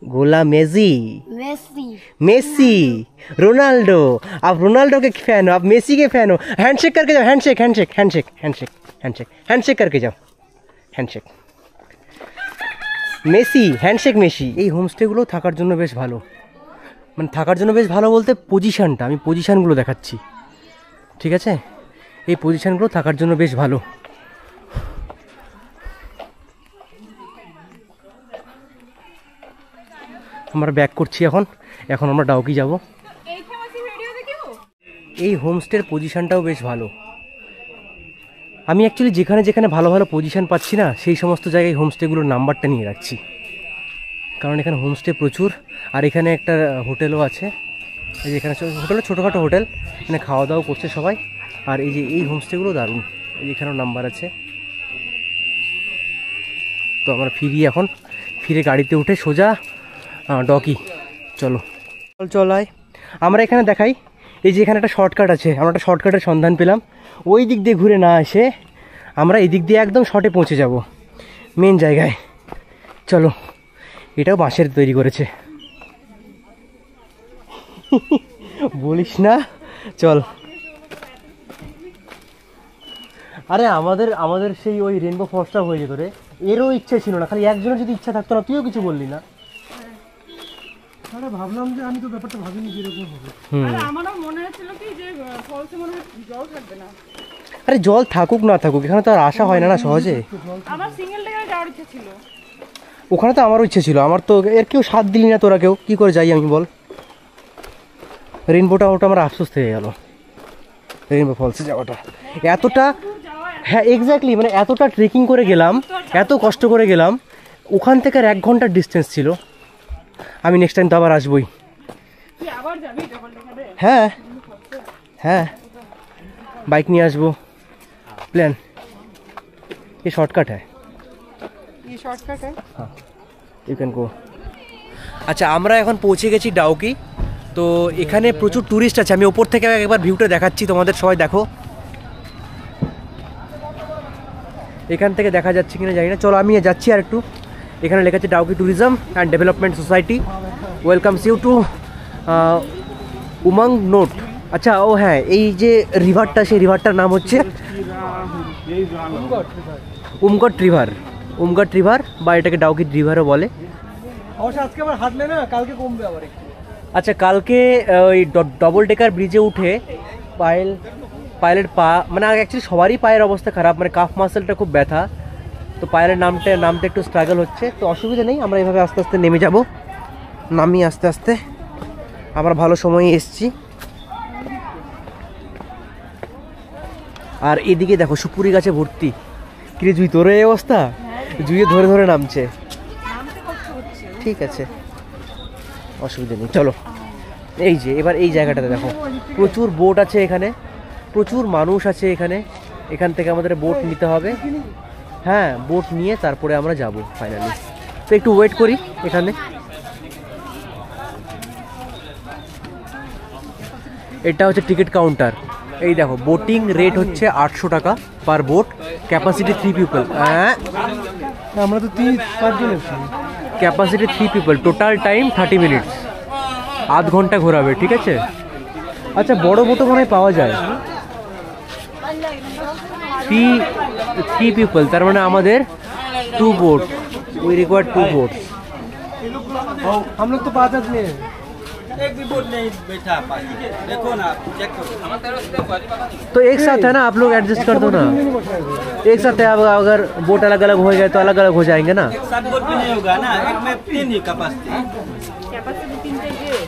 गोला मेजी। Messi, Ronaldo. आप रोनाल्डो के फैन हो, आप मेसी के फैन हो। हैंडशेक करके जाओ, हैंडशेक करके जाओ, हैंडशेक। Messi, handshake Messi. এই হোমস্টেগুলো থাকার জন্য বেশ ভালো, মানে থাকার জন্য বেশ ভালো বলতে পজিশানটা, আমি পজিশানগুলো দেখাচ্ছি, ঠিক আছে? এই পজিশানগুলো থাকার জন্য বেশ ভালো। আমরা ব্যাক করছি এখন আমরা ডাউকি যাব। এই হোমস্টের পজিশানটাও বেশ ভালো। আমি অ্যাকচুয়ালি যেখানে ভালো ভালো পজিশান পাচ্ছি না, সেই সমস্ত জায়গায় হোমস্টেগুলোর নাম্বারটা নিয়ে রাখছি, কারণ এখানে হোমস্টে প্রচুর। আর এখানে একটা হোটেলও আছে, এই যে এখানে হোটেলও ছোটোখাটো হোটেল, এখানে খাওয়া দাওয়া করছে সবাই। আর এই যে এই হোমস্টেগুলো দারুণ, এই এখানেও নাম্বার আছে। তো আমরা ফিরে গাড়িতে উঠে সোজা ডকি, চল আয়। আমরা এখানে দেখাই, এই যে এখানে একটা শর্টকাট আছে, আমরা একটা শর্টকাটের সন্ধান পেলাম। ওই দিক দিয়ে ঘুরে না এসে আমরা এই দিক দিয়ে একদম শর্টে পৌঁছে যাব মেন জায়গায়। চলো, এটাও বাঁশের তৈরি করেছে, বলিস না, চল। আরে আমাদের সেই ওই রেনবো ফলসটা হয়ে যেত রে, এরও ইচ্ছা ছিল না, খালি একজনের যদি ইচ্ছা থাকতো না, তুইও কিছু বললি না। আরে ভাবলাম যে, আমি তো ব্যাপারটা ভাবিনি যেরকম হবে। আমারও মনে হচ্ছিল কি যে ফলসে মনে হয় জল থাকবে না। আরে জল থাকুক না থাকুক, এখানে তো আর আশা হয় না সহজে। আমার সিঙ্গেল ডেকে যাওয়ার ইচ্ছা ছিল, ওখানে তো আমারও ইচ্ছে ছিল। আমার তো এর কেউ সাথ দিলি না, তোরা কেউ, কী করে যাই আমি বল? রেনবোটা ওটা আমার আফসোস থেকে গেল, রেনবো ফলসে যাওয়াটা এতটা। হ্যাঁ এক্স্যাক্টলি, মানে এতটা ট্রেকিং করে গেলাম, এত কষ্ট করে গেলাম, ওখান থেকে আর 1 ঘন্টার ডিস্টেন্স ছিল। আমি নেক্সট টাইম তো আবার আসবোই। হ্যাঁ বাইক নিয়ে আসবো, প্ল্যান। ये शॉर्टकट है, हाँ यू कैन गो। আচ্ছা, আমরা এখন পৌঁছে গেছি ডাউকি। তো এখানে প্রচুর ট্যুরিস্ট আছে, আমি ওপর থেকে একবার ভিউটা দেখাচ্ছি তোমাদের, সবাই দেখো। এখান থেকে দেখা যাচ্ছে কিনা জানি না, চলো আমি যাচ্ছি আর একটু। এখানে লেখা আছে Dawki tourism and development society welcomes you to Umngot. আচ্ছা, ও হ্যাঁ, এই যে রিভারটা, সেই রিভারটার নাম হচ্ছে উমগট রিভার, বা এটাকে ডাউকি রিভারও বলে। অবশ্য আজকে আবার হাঁটলে না, কালকে কমবে আবার একটু। আচ্ছা, কালকে ওই ডবল ডেকার ব্রিজে উঠে পায়েলের পা, মানে অ্যাকচুয়ালি সবারই পায়ের অবস্থা খারাপ, মানে কাফ মাসেলটা খুব ব্যথা। তো পায়েলের নামতে একটু স্ট্রাগল হচ্ছে, তো অসুবিধা নেই, আমরা এইভাবে আস্তে আস্তে নেমে যাব। নামি আস্তে আস্তে, আমরা ভালো সময়ে এসছি। আর এদিকে দেখো সুপুরি গাছে ভর্তি। কিরে জুই, তোর এই অবস্থা? জুইয়ে ধরে ধরে নামছে। ঠিক আছে, অসুবিধা নেই, চলো। এই যে এবার এই জায়গাটাতে দেখো, প্রচুর বোট আছে এখানে, প্রচুর মানুষ আছে এখানে। এখান থেকে আমাদের বোট নিতে হবে। হ্যাঁ, বোট নিয়ে তারপরে আমরা যাব ফাইনালি। তো একটু ওয়েট করি এখানে। এটা হচ্ছে টিকিট কাউন্টার। এই দেখো, বোটিং রেট হচ্ছে 800 টাকা পার বোট, ক্যাপাসিটি 3 পিপল। হ্যাঁ, আমরা তো 3-4 জন এসেছি। Capacity 3 people, total time 30 minutes, আধ ঘন্টা ঘোরাবে, ঠিক আছে। আচ্ছা, বড় বোটও মনে হয় পাওয়া যায়। 3 পিপল, তার মানে আমাদের 2 बोट, উই রিকোয়ার 2 बोट। हम लोग तो 5 आदमी हैं। एक भी बोट नहीं बैठा पास, देखो ना, चेक करो। तो एक साथ है ना, आप लोग एडजस्ट कर दो ना। एक साथ है, अब अगर बोट अलग अलग हो गए तो अलग अलग हो जाएंगे ना। एक साथ बोट भी नहीं होगा ना, एक में 3 ही कैपेसिटी।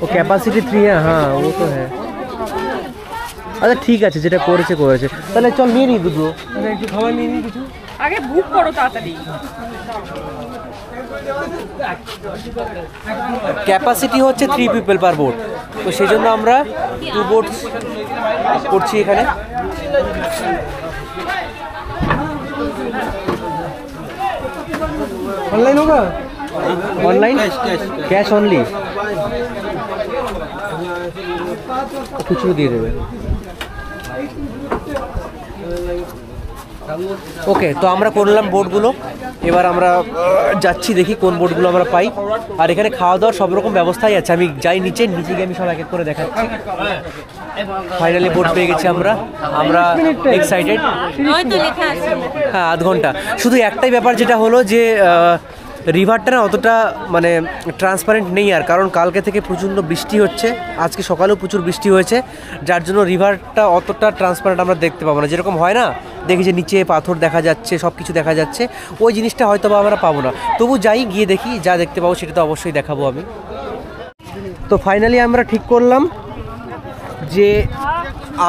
वो कैपेसिटी 3 है, हाँ वो तो है। আচ্ছা ঠিক আছে, যেটা করেছে তাহলে চল নিয়ে নিই দুটো। একটু খাবার নিয়ে নিই কিছু। আগে বুক করো তাড়াতাড়ি। ক্যাপাসিটি হচ্ছে 3 পিপল পার বোট, তো সেই জন্য আমরা 2 बोट করছি এখানে। ऑनलाइन होगा? ऑनलाइन कैश ओनली, খুচরো দিয়ে দেবে। ওকে, তো আমরা করলাম বোটগুলো, এবার আমরা যাচ্ছি, দেখি কোন বোটগুলো আমরা পাই। আর এখানে খাওয়া দাওয়ার সব রকম ব্যবস্থাই আছে। আমি যাই নিচে গিয়ে আমি সব এক এক করে দেখাচ্ছি। ফাইনালি বোট পেয়ে গেছি আমরা এক্সাইটেড। ওই তো লেখা আছে। হ্যাঁ, আধ ঘন্টা। শুধু একটাই ব্যাপার যেটা হলো যে রিভারটা না অতটা মানে ট্রান্সপারেন্ট নেই, আর কারণ কালকে থেকে প্রচণ্ড বৃষ্টি হচ্ছে, আজকে সকালেও প্রচুর বৃষ্টি হয়েছে, যার জন্য রিভারটা অতটা ট্রান্সপারেন্ট আমরা দেখতে পাবো না। যেরকম হয় না, দেখি যে নিচে পাথর দেখা যাচ্ছে, সব কিছু দেখা যাচ্ছে, ওই জিনিসটা হয়তো বা আমরা পাবো না। তবু যাই, গিয়ে দেখি, যা দেখতে পাবো সেটা তো অবশ্যই দেখাবো আমি। তো ফাইনালি আমরা ঠিক করলাম যে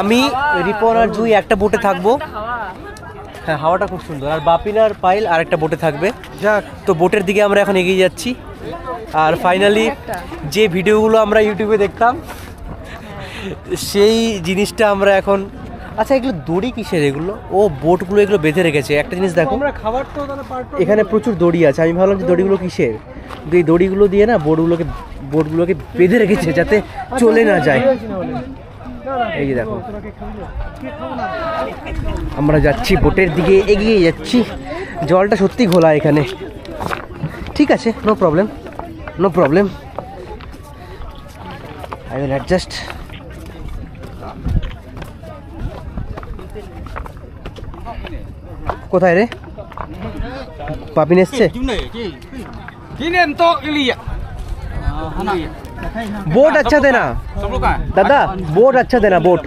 আমি, রিপন আর জুই একটা বোটে থাকবো। হ্যাঁ, হাওয়াটা খুব সুন্দর। আর বাপিন আর পাইল আর একটা বোটে থাকবে। যাক, তো বোটের দিকে আমরা এখন এগিয়ে যাচ্ছি। আর ফাইনালি যে ভিডিওগুলো আমরা ইউটিউবে দেখতাম, সেই জিনিসটা আমরা এখন। আচ্ছা, এগুলো দড়ি কিসের এগুলো? ও, বোটগুলো এগুলো বেঁধে রেখেছে। একটা জিনিস দেখো, আমরা খাবার তো তাহলে পার্ট এখানে প্রচুর দড়ি আছে। আমি ভাবলাম যে দড়িগুলো কিসের, কিন্তু এই দড়িগুলো দিয়ে না বোটগুলোকে বেঁধে রেখেছে যাতে চলে না যায়। এই যে দেখো, আমরা যাচ্ছি বোটের দিকে, এগিয়ে যাচ্ছি। জলটা সত্যি ঘোলা এখানে। ঠিক আছে, no problem, I will adjust. কোথায় রে পাপিন এসছে? बोट अच्छा देना दादा, बोट अच्छा देना, बोट।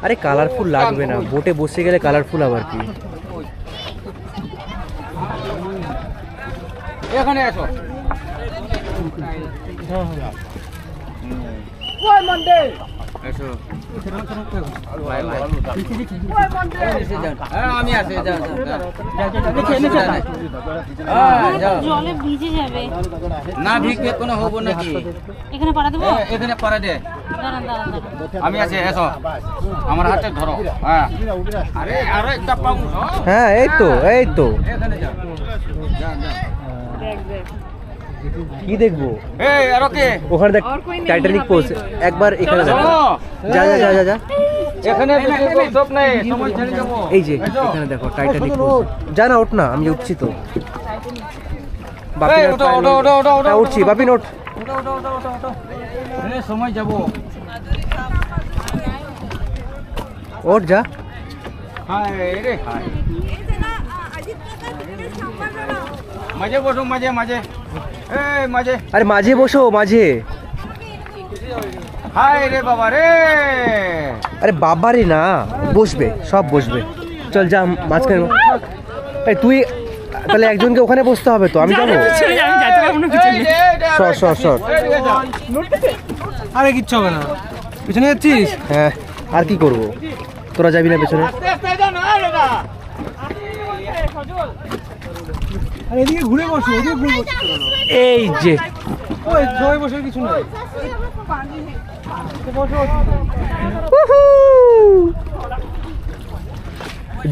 আরে কালারফুল লাগবে না, বোটে বসে গেলে কালারফুল আবার কি। এখানে আসো। আমি আসি, জলে ভিজে যাবে না ভিজে কোনো হবো নাকি? এখানে পাড়া দেবো? এখানে পরে দে, দাঁড়ান। আমি আছি, এসো আমার হাতে ধরো। হ্যাঁ, আরে আরো একটা পাবো। হ্যাঁ, এই তো এখানে যাও, কি দেখবো? এই আরো কে? ওখানে দেখ টাইটানিক পোজ, একবার এখানে দেখ। যা যা যা যা, এখানে সব নাই, সময় ছেড়ে যাবো। এই যে এখানে দেখো টাইটানিক পোজ। যা না, ওঠ না, আমি উঠছি তো। বাপিন, হ্যাঁ, উঠছি। বাপিন ওঠ। সময় যাবো। ওঠ, যা। হায় রে হায়, মাঝে বসো, মাঝে এই মাঝে। আরে মাঝে বসো, মাঝে। হায় রে বাবা রে। আরে বাবারে না, বসবে, সব বসবে। চল যা মাঝখানে। এই তুই তাহলে একজনকে ওখানে বসতে হবে তো, আমি যাবো। সর সর সর। আরে কিচ্ছু হবে না, পিছনে যাচ্ছিস? হ্যাঁ, আর কি করব, তোরা যাবি না পেছনে? আর এদিকে ঘুরে বসো, ওদিকে ঘুরে বসো। এই যে ওই সবাই বসে কিছু নাই।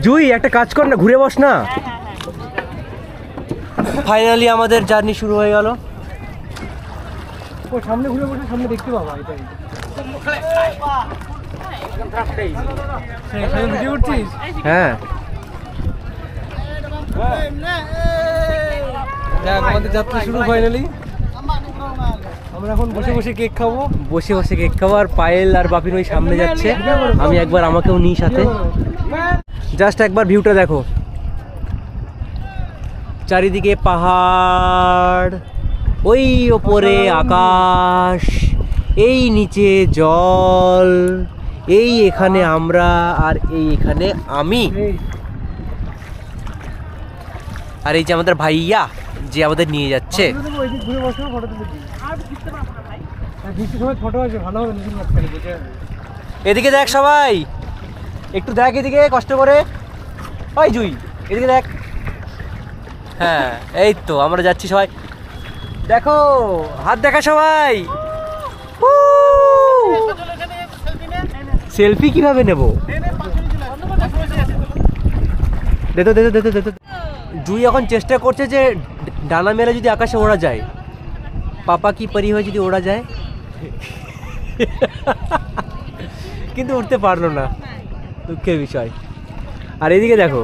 জুই একটা কাজ কর না, ঘুরে বস না। ফাইনালি আমাদের জার্নি শুরু হয়ে গেল। ও সামনে ঘুরে বসে সামনে দেখতে পাবা। এটাই ভিডিও করছিস? হ্যাঁ, দেখ আমাদের যাত্রা শুরু ফাইনালি। আমরা এখন বসে বসে কেক খাবো। বসে বসে কেক খাবো। আর পায়েল আর বাপিন ওই সামনে যাচ্ছে, আমি একবার আমাকেও নিই সাথে। জাস্ট একবার ভিউটা দেখো, চারিদিকে পাহাড়, ওই ওপরে আকাশ, এই নিচে জল, এই এখানে আমরা, আর এই এখানে আমি, আর এই যে আমাদের ভাইয়া যে আমাদের নিয়ে যাচ্ছে। ঘুরে বসো, ফটো তুলে দিই। বৃষ্টির সময় ফটো আছে, ভালো হবে নদীর মাঝখানে বসে। এদিকে দেখ সবাই, একটু দেখ এদিকে কষ্ট করে। ওই জুই এদিকে দেখ। হ্যাঁ এই তো আমরা যাচ্ছি সবাই, দেখো হাত দেখা সবাই। সেলফি কিভাবে নেব? দেখো দেখো দেখো দেখো। জুই এখন চেষ্টা করছে যে ডানা মেলে যদি আকাশে ওড়া যায়, পাপা কি পরি হয়ে যদি ওড়া যায়, কিন্তু উঠতে পারলো না, দুঃখের বিষয়। আর এদিকে দেখো,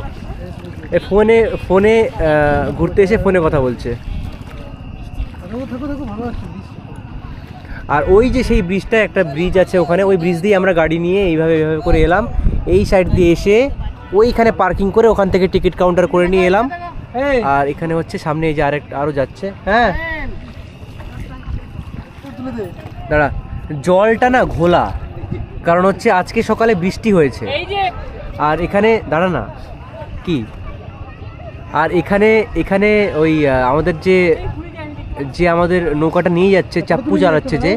ফোনে ফোনে ঘুরতে এসে ফোনে কথা বলছে। আর ওই যে সেই ব্রিজটা, একটা ব্রিজ আছে ওখানে, ওই ব্রিজ দিয়ে আমরা গাড়ি নিয়ে এইভাবে এইভাবে করে এলাম। এই সাইড দিয়ে এসে ওইখানে পার্কিং করে ওখান থেকে টিকিট কাউন্টার করে নিয়ে এলাম। আর এখানে হচ্ছে সামনে এই যে আরো যাচ্ছে। হ্যাঁ দাঁড়া, জলটা না ঘোলা, কারণ হচ্ছে আজকে সকালে বৃষ্টি হয়েছে। আর এখানে দাঁড়া না কি, আর এখানে এখানে ওই আমাদের যে আমাদের নৌকাটা নিয়ে যাচ্ছে, চাপ্পু চালাচ্ছে যে,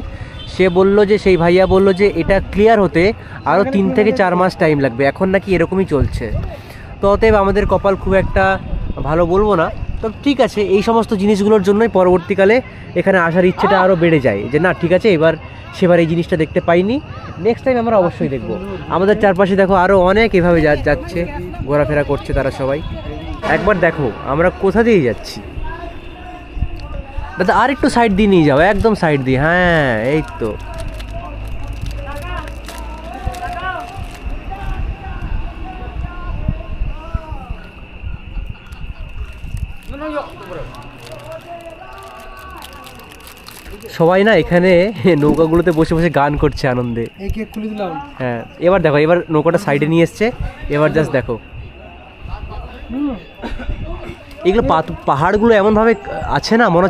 সে বলল যে, সেই ভাইয়া বলল যে এটা ক্লিয়ার হতে আরও 3 থেকে 4 মাস টাইম লাগবে। এখন নাকি এরকমই চলছে। তো অতএব আমাদের কপাল খুব একটা ভালো বলবো না, তো ঠিক আছে। এই সমস্ত জিনিসগুলোর জন্যই পরবর্তীকালে এখানে আসার ইচ্ছেটা আরও বেড়ে যায়, যে না ঠিক আছে সেবার এই জিনিসটা দেখতে পাইনি, নেক্সট টাইম আমরা অবশ্যই দেখব। আমাদের চারপাশে দেখো আরও অনেক এভাবে যাচ্ছে, ঘোরাফেরা করছে তারা সবাই। একবার দেখো আমরা কোথা দিয়ে যাচ্ছি। দাদা আর একটু সাইড দিয়ে নিয়ে যাও, একদম সাইড দিয়ে। হ্যাঁ এই তো। সবাই না এখানে নৌকাগুলোতে বসে বসে গান করছে আনন্দে। এই কেক খুলে দিলাম। হ্যাঁ এবার দেখো, এবার নৌকাটা সাইডে নিয়ে এসছে, এবার জাস্ট দেখো এগুলো পাহাড়গুলো এমনভাবে আছে না, মনে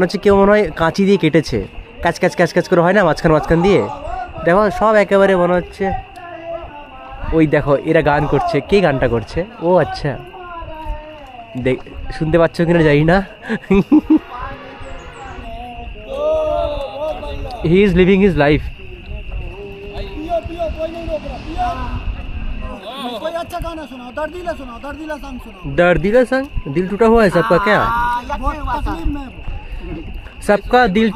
হচ্ছে কেউ মনে হয় কাঁচি দিয়ে কেটেছে, কাচ কাচ কাচ কাচ করে হয় না মাঝখান দিয়ে। দেখো সব একেবারে মনে হচ্ছে। ওই দেখো এরা গান করছে, কে গানটা করছে? ও আচ্ছা, শুনতে পাচ্ছ কিনা জানি না। He is living his life. कोई अच्छा गाना सुनाओ, दर्दीला सुनाओ, दर्दीला सॉन्ग सुनाओ। दर्दीला सॉन्ग? दिल टूटा हुआ है सबका क्या? तकलीफ में सबका दिल।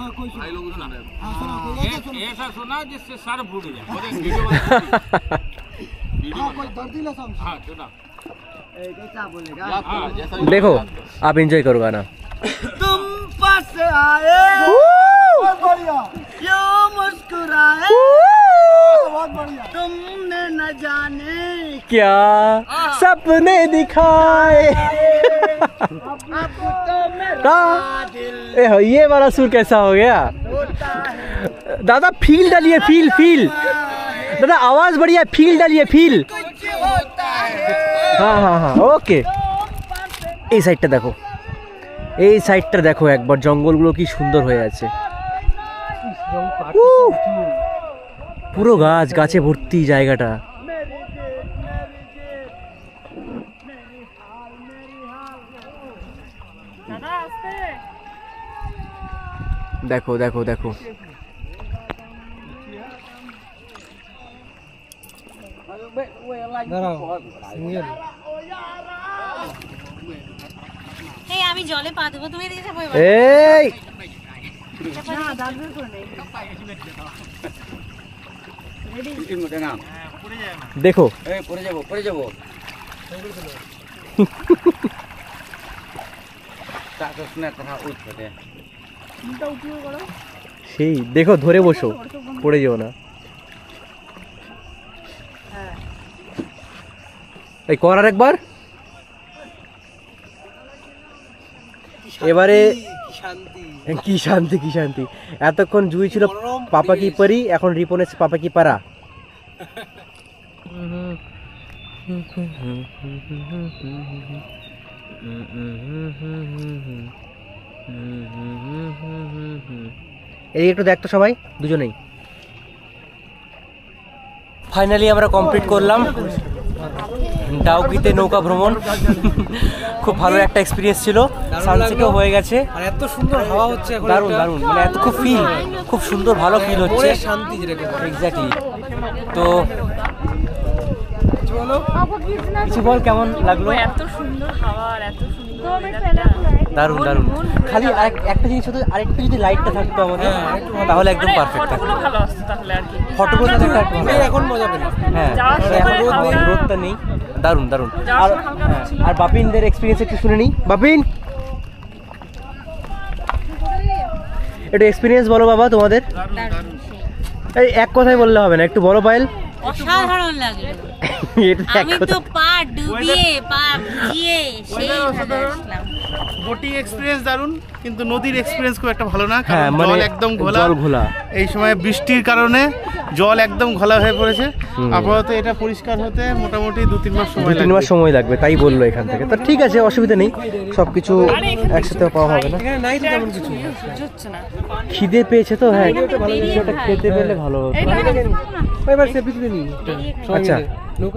ऐसा सुना जिससे सर फूट जाए। कोई दर्दीला सॉन्ग। हाँ सुना। देखो आप एंजॉय करो गाना। तुम पास आए बहुत बढ़िया, क्यों मुस्कुराए बहुत बढ़िया, तुमने न जाने क्या सपने दिखाए। अब तो मेरा दिल ये वाला सुर कैसा हो गया दादा? फील डालिए, फील दादा, आवाज बढ़िया, फील डालिए, फील। हाँ ओके। এই সাইডটা দেখো, এই সাইডটা দেখো একবার, জঙ্গলগুলো কি সুন্দর হয়ে আছে, পুরো গাছে ভর্তি জায়গাটা। দেখো দেখো দেখো দাঁড়াও সিঙ্গেল এই আমি জলে পা দেবো, তুমি এদিকে যাবো এবার। এই দেখো এই পড়ে যাবো পড়ে যাবো তাকে শুনে কথা উঠবে সেই দেখো ধরে বসো, পড়ে যেও না। এই করার একবার এবারে কি শান্তি কি শান্তি। এতক্ষণ জুই ছিল পাপা কি পারি, এখন রিপন এসে পাপা কি পারা। এই একটু দেখতো সবাই দুজনেই। ফাইনালি আমরা কমপ্লিট করলাম ডাউকিতে নৌকা ভ্রমণ। খুব ভালো একটা এক্সপিরিয়েন্স ছিল, সানসেটও হয়ে গেছে, আর এত সুন্দর হাওয়া হচ্ছে এখন, দারুণ দারুণ, মানে এত খুব ফিল, খুব সুন্দর ভালো ফিল হচ্ছে, শান্তি যেটা এক্স্যাক্টলি। তো কিছু বল, কেমন লাগলো? এত সুন্দর হাওয়া আর এত সুন্দর দারুণ দারুণ। খালি একটা জিনিস হতো, আরেকটু যদি লাইটটা থাকতো আমাদের তাহলে একদম পারফেক্ট থাকতো। ভালো আসছে তাহলে আর কি। ফটোগুলো এখন মজা পেল। হ্যাঁ যাওয়ার এখন সময় রোদ নেই, হালকা- রোদটা নেই, দারুণ দারুণ। যাওয়ার আর সময় হালকা হ্যাঁ, হচ্ছিল। আর বাপিনদের এক্সপিরিয়েন্স একটু শুনে নিই। বাপিন একটু এক্সপিরিয়েন্স বলো বাবা তোমাদের। এই এক কথাই বললে হবে না, একটু বলো পায়েল। অসাধারণ লাগলো। এটা এক আমি কথা। তো পা ডুবিয়ে পা ভিজিয়ে সেই ভাবে আসলাম। বোটিং এক্সপিরিয়েন্স দারুণ, কিন্তু নদীর এক্সপিরিয়েন্স খুব একটা ভালো না, হ্যাঁ কারণ মানে জল একদম ঘোলা। জল ঘোলা। এই সময় বৃষ্টির কারণে জল একদম ঘোলা হয়ে পড়েছে। আপাতত এটা পরিষ্কার হতে মোটামুটি 2-3 মাস সময় 2-3 মাস লাগবে। সময় লাগবে, তাই বললো এখান থেকে। তো ঠিক আছে, অসুবিধা নেই, সবকিছু একসাথে পাওয়া হবে না। এখানে নাই তো তেমন কিছু। হচ্ছে না। খিদে পেয়েছে তো, হ্যাঁ কিছুটা খেতে পেলে ভালো হতো। এবার সে পিছনে নিই আচ্ছা। নৌকা